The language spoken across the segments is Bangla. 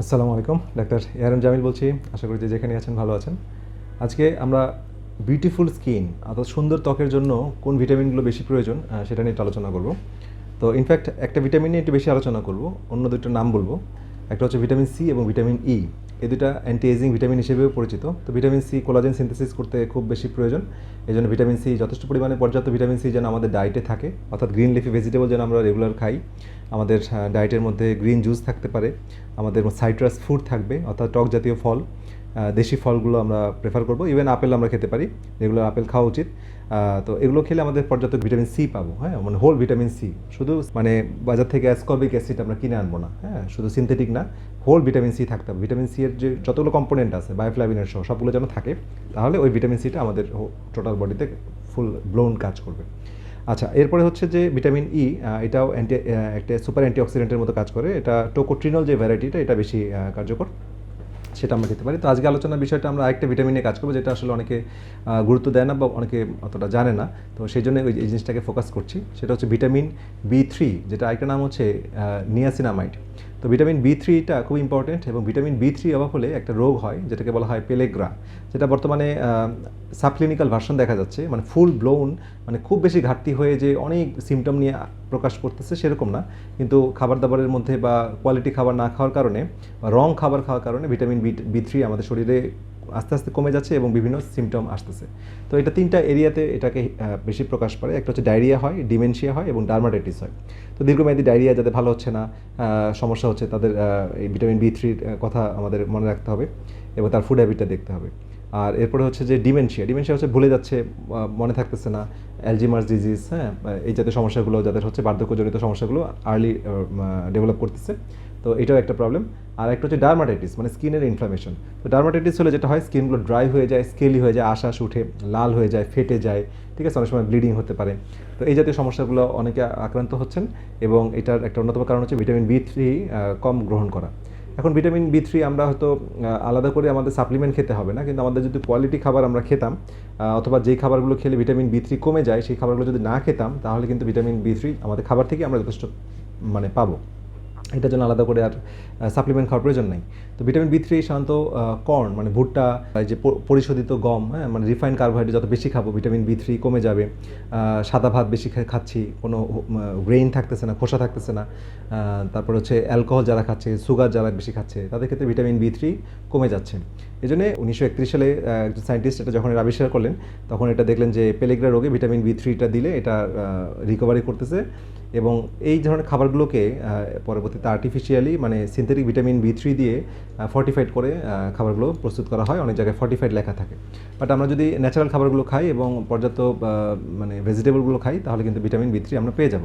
আসসালামু আলাইকুম, ডাক্তার এআরএম জামিল বলছি। আশা করি যে যেখানে আছেন ভালো আছেন। আজকে আমরা বিউটিফুল স্কিন অর্থাৎ সুন্দর ত্বকের জন্য কোন ভিটামিনগুলো বেশি প্রয়োজন সেটা নিয়ে একটু আলোচনা করব। তো ইনফ্যাক্ট একটা ভিটামিন নিয়ে একটু বেশি আলোচনা করব, অন্য দুটোর নাম বলবো। একটা হচ্ছে ভিটামিন সি এবং ভিটামিন ই। এই দুটা অ্যান্টি এজিং ভিটামিন হিসেবেও পরিচিত। তো ভিটামিন সি কোলাজেন সিনথেসিস করতে খুব বেশি প্রয়োজন। এই জন্য ভিটামিন সি যথেষ্ট পরিমাণে পর্যাপ্ত ভিটামিন সি যেন আমাদের ডায়েটে থাকে, অর্থাৎ গ্রিন লিফি ভেজিটেবল যেন আমরা রেগুলার খাই। আমাদের ডায়েটের মধ্যে গ্রিন জুস থাকতে পারে, আমাদের সাইট্রাস ফুড থাকবে অর্থাৎ টক জাতীয় ফল, দেশি ফলগুলো আমরা প্রেফার করব। ইভেন আপেল আমরা খেতে পারি, রেগুলার আপেল খাওয়া উচিত। তো এগুলো খেলে আমাদের পর্যাপ্ত ভিটামিন সি পাবো। হ্যাঁ, মানে হোল ভিটামিন সি, শুধু মানে বাজার থেকে অ্যাসকর্বিক অ্যাসিড আমরা কিনে আনবো না। হ্যাঁ, শুধু সিনথেটিক না, হোল ভিটামিন সি থাকতে হবে। ভিটামিন সি এর যে যতগুলো কম্পোনেন্ট আছে বায়োফ্লাভিনের সহ সবগুলো যেন থাকে, তাহলে ওই ভিটামিন সিটা আমাদের টোটাল বডিতে ফুল ব্লোন কাজ করবে। আচ্ছা, এরপরে হচ্ছে যে ভিটামিন ই, এটাও একটা সুপার অ্যান্টিঅক্সিডেন্টের মতো কাজ করে। এটা টোকোট্রিনল যে ভ্যারাইটিটা, এটা বেশি কার্যকর, সেটা আমরা খেতে পারি। তো আজকে আলোচনার বিষয়টা আমরা আরেকটা ভিটামিন নিয়ে কাজ করবো, যেটা আসলে অনেকে গুরুত্ব দেয় না বা অনেকে অতটা জানে না। তো সেই জন্য ওই এই জিনিসটাকে ফোকাস করছি। সেটা হচ্ছে ভিটামিন বি3, যেটা আরেকটা নাম হচ্ছে নিয়াসিনামাইড। তো ভিটামিন বি3টা খুব ইম্পর্টেন্ট, এবং ভিটামিন বি3 অভাব হলে একটা রোগ হয় যেটাকে বলা হয় পেলেগ্রা, যেটা বর্তমানে সাবক্লিনিক্যাল ভার্সন দেখা যাচ্ছে। মানে ফুল ব্লোন, মানে খুব বেশি ঘাটতি হয়ে যে অনেক সিমটম নিয়ে প্রকাশ করতেছে সেরকম না, কিন্তু খাবার দাবারের মধ্যে বা কোয়ালিটি খাবার না খাওয়ার কারণে বা রং খাবার খাওয়ার কারণে ভিটামিন বি3 আমাদের শরীরে আস্তে আস্তে কমে যাচ্ছে এবং বিভিন্ন সিমটম আসতেছে। তো এটা তিনটা এরিয়াতে এটাকে বেশি প্রকাশ পায়। একটা হচ্ছে ডায়রিয়া হয়, ডিমেনশিয়া হয় এবং ডার্মাটাইটিস হয়। তো দীর্ঘমেয়াদী ডায়রিয়া যাদের ভালো হচ্ছে না, সমস্যা হচ্ছে, তাদের এই ভিটামিন বি3 কথা আমাদের মনে রাখতে হবে এবং তার ফুড হ্যাবিটটা দেখতে হবে। আর এরপরে হচ্ছে যে ডিমেনশিয়া হচ্ছে ভুলে যাচ্ছে, মনে থাকতেছে না, অ্যালজিমার্স ডিজিজ, হ্যাঁ, এই জাতীয় সমস্যাগুলো যাদের হচ্ছে, বার্ধক্যজনিত সমস্যাগুলো আর্লি ডেভেলপ করতেছে। তো এটাও একটা প্রবলেম। আর একটা হচ্ছে ডার্মাটাইটিস, মানে স্কিনের ইনফ্লামেশন। তো ডার্মাটাইটিস হলে যেটা হয়, স্কিনগুলো ড্রাই হয়ে যায়, স্কেলি হয়ে যায়, আশ উঠে, লাল হয়ে যায়, ফেটে যায়, ঠিক আছে, অনেক সময় ব্লিডিং হতে পারে। তো এই জাতীয় সমস্যাগুলো অনেকে আক্রান্ত হচ্ছেন, এবং এটার একটা অন্যতম কারণ হচ্ছে ভিটামিন বি3 কম গ্রহণ করা। এখন ভিটামিন বি3 আমরা হয়তো আলাদা করে আমাদের সাপ্লিমেন্ট খেতে হবে না, কিন্তু আমাদের যদি কোয়ালিটি খাবার আমরা খেতাম, অথবা যেই খাবারগুলো খেলে ভিটামিন বি3 কমে যায় সেই খাবারগুলো যদি না খেতাম, তাহলে কিন্তু ভিটামিন বি3 আমাদের খাবার থেকে আমরা যথেষ্ট মানে পাবো। এটার জন্য আলাদা করে আর সাপ্লিমেন্ট খাওয়ার প্রয়োজন নেই। তো ভিটামিন বি3 সাধারণত কর্ন, মানে ভুট্টা, এই যে পরিশোধিত গম, হ্যাঁ, মানে রিফাইন্ড কার্বোহাইড্রেট যত বেশি খাবো ভিটামিন বি3 কমে যাবে। সাদা ভাত বেশি খাচ্ছি, কোনো গ্রেইন থাকতেছে না, খোসা থাকতেছে না। তারপর হচ্ছে অ্যালকোহল যারা খাচ্ছে, সুগার যারা বেশি খাচ্ছে, তাদের ক্ষেত্রে ভিটামিন বি3 কমে যাচ্ছে। এই জন্য 1931 সালে একজন সায়েন্টিস্ট এটা যখন আবিষ্কার করলেন, তখন এটা দেখলেন যে পেলেগ্রা রোগে ভিটামিন বি3টা দিলে এটা রিকভারি করতেছে। এবং এই ধরনের খাবারগুলোকে পরবর্তীতে আর্টিফিশিয়ালি, মানে সিনথেটিক ভিটামিন বি3 দিয়ে ফর্টিফাইড করে খাবারগুলো প্রস্তুত করা হয়। অনেক জায়গায় ফর্টিফাইড লেখা থাকে। বাট আমরা যদি ন্যাচারাল খাবারগুলো খাই এবং পর্যাপ্ত মানে ভেজিটেবলগুলো খাই, তাহলে কিন্তু ভিটামিন বি3 আমরা পেয়ে যাব।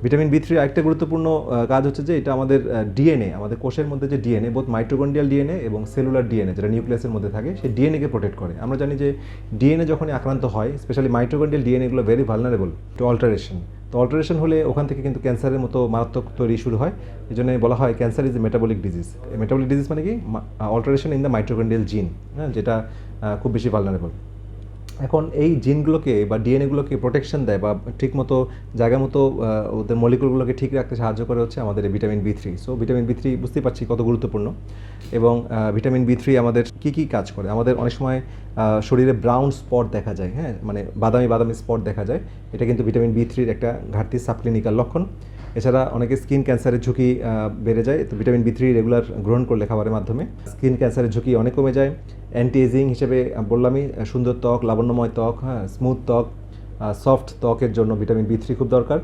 ভিটামিন বি3 আরেকটা গুরুত্বপূর্ণ কাজ হচ্ছে যে এটা আমাদের ডিএনএ, আমাদের কোষের মধ্যে যে ডিএনএ, বোথ মাইটোকন্ড্রিয়াল ডিএনএ এবং সেলুলার ডিএনএ, যেটা নিউক্লিয়াসের মধ্যে থাকে, সেই ডিএনএকে প্রোটেক্ট করে। আমরা জানি যে ডিএনএ যখনই আক্রান্ত হয়, স্পেশালি মাইটোকন্ড্রিয়াল ডিএনএগুলো ভেরি ভালনারেবল টু অল্টারেশন। তো অল্টারেশন হলে ওখান থেকে কিন্তু ক্যান্সারের মতো মারাত্মক তৈরি শুরু হয়। এই জন্য বলা হয় cancer is a metabolic disease. Metabolic disease মানে কি, অল্টারেশন ইন দ্য মাইটোকন্ড্রিয়াল জিন, হ্যাঁ, যেটা খুব বেশি ভালনারেবল। এখন এই জিনগুলোকে বা ডিএনএগুলোকে প্রোটেকশন দেয় বা ঠিকমতো জায়গা মতো ওদের মলিকুলগুলোকে ঠিক রাখতে সাহায্য করে হচ্ছে আমাদের ভিটামিন বি3। সো ভিটামিন বি3 বুঝতেই পারছি কত গুরুত্বপূর্ণ। এবং ভিটামিন বি3 আমাদের কী কাজ করে, আমাদের অনেক সময় শরীরে ব্রাউন স্পট দেখা যায়, হ্যাঁ, মানে বাদামি বাদামি স্পট দেখা যায়। এটা কিন্তু ভিটামিন বি3 একটা ঘাটতি, সাবক্লিনিক্যাল লক্ষণ। এছাড়া অনেকে স্কিন ক্যান্সারের ঝুঁকি বেড়ে যায়। তো ভিটামিন বি3 রেগুলার গ্রহণ করলে খাবারের মাধ্যমে স্কিন ক্যান্সারের ঝুঁকি অনেক কমে যায়। অ্যান্টি এজিং হিসেবে বললামই, সুন্দর ত্বক, লাবণ্যময় ত্বক, হ্যাঁ, স্মুথ ত্বক, সফট ত্বকের জন্য ভিটামিন বি3 খুব দরকার।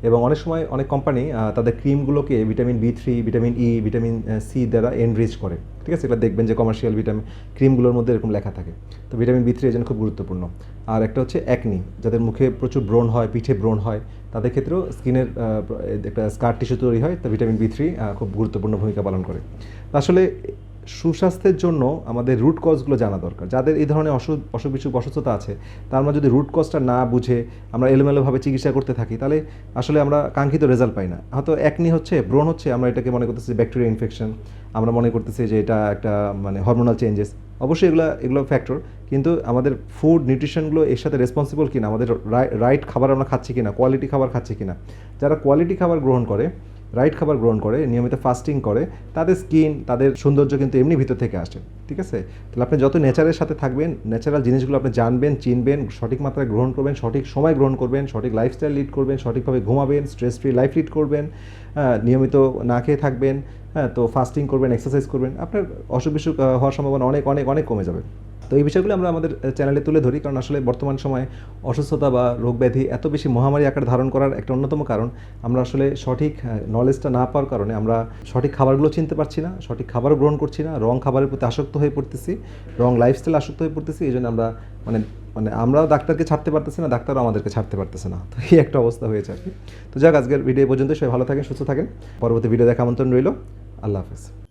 এবং অনেক সময় অনেক কোম্পানি তাদের ক্রিমগুলোকে ভিটামিন বি3, ভিটামিন ই, ভিটামিন সি দ্বারা এনরিচ করে, ঠিক আছে। এটা দেখবেন যে কমার্শিয়াল ভিটামিন ক্রিমগুলোর মধ্যে এরকম লেখা থাকে। তো ভিটামিন বি3 এর জন্য খুব গুরুত্বপূর্ণ। আর একটা হচ্ছে অ্যাকনি, যাদের মুখে প্রচুর ব্রণ হয়, পিঠে ব্রণ হয়, তাদের ক্ষেত্রেও স্কিনের একটা স্কার টিস্যু তৈরি হয়। তো ভিটামিন বি3 খুব গুরুত্বপূর্ণ ভূমিকা পালন করে। আসলে সুস্বাস্থ্যের জন্য আমাদের রুট কজগুলো জানা দরকার। যাদের এই ধরনের অসুখ বিসুখ অসুস্থতা আছে, তার আমরা যদি রুট কজটা না বুঝে আমরা এলোমেলোভাবে চিকিৎসা করতে থাকি, তাহলে আসলে আমরা কাঙ্ক্ষিত রেজাল্ট পাই না। হয়তো একনি হচ্ছে, ব্রণ হচ্ছে, আমরা এটাকে মনে করতেছি ব্যাকটেরিয়া ইনফেকশন, আমরা মনে করতেছি যে এটা একটা মানে হরমোনাল চেঞ্জেস। অবশ্যই এগুলো ফ্যাক্টর, কিন্তু আমাদের ফুড নিউট্রিশনগুলো এর সাথে রেসপন্সিবল কিনা, আমাদের রাইট খাবার আমরা খাচ্ছি কিনা, কোয়ালিটি খাবার খাচ্ছি কিনা। যারা কোয়ালিটি খাবার গ্রহণ করে রাইট খাবার গ্রহণ করে, নিয়মিত ফাস্টিং করে, তাদের স্কিন, তাদের সৌন্দর্য কিন্তু এমনি ভিতর থেকে আসে। ঠিক আছে? তাহলে আপনি যত নেচারের সাথে থাকবেন, ন্যাচারাল জিনিসগুলো আপনি জানবেন, চিনবেন, সঠিক মাত্রায় গ্রহণ করবেন, সঠিক সময় গ্রহণ করবেন, সঠিক লাইফস্টাইল লিড করবেন, সঠিকভাবে ঘুমাবেন, স্ট্রেস ফ্রি লাইফ লিড করবেন, নিয়মিত না খেয়ে থাকবেন, হ্যাঁ, তো ফাস্টিং করবেন, এক্সারসাইজ করবেন, আপনার অসুখ বিসুখ হওয়ার সম্ভাবনা অনেক অনেক অনেক কমে যাবে। তো এই বিষয়গুলো আমরা আমাদের চ্যানেলে তুলে ধরি, কারণ আসলে বর্তমান সময়ে অসুস্থতা বা রোগ ব্যাধি এত বেশি মহামারী আকার ধারণ করার একটা অন্যতম কারণ আমরা আসলে সঠিক নলেজটা না পাওয়ার কারণে আমরা সঠিক খাবারগুলো চিনতে পারছি না, সঠিক খাবারও গ্রহণ করছি না, রং খাবারের প্রতি আসক্ত হয়ে পড়তেছি, রং লাইফস্টাইল আসক্ত হয়ে পড়তেছি। এই জন্য আমরা মানে মানে আমরাও ডাক্তারকে ছাড়তে পারতেছি না, ডাক্তারও আমাদেরকে ছাড়তে পারতেছে না। তো এই একটা অবস্থা হয়েছে আর কি। তো যাক, আজকের ভিডিও পর্যন্ত সবাই ভালো থাকেন, সুস্থ থাকেন। পরবর্তী ভিডিও দেখা আমন্ত্রণ রইল। আল্লাহ হাফেজ।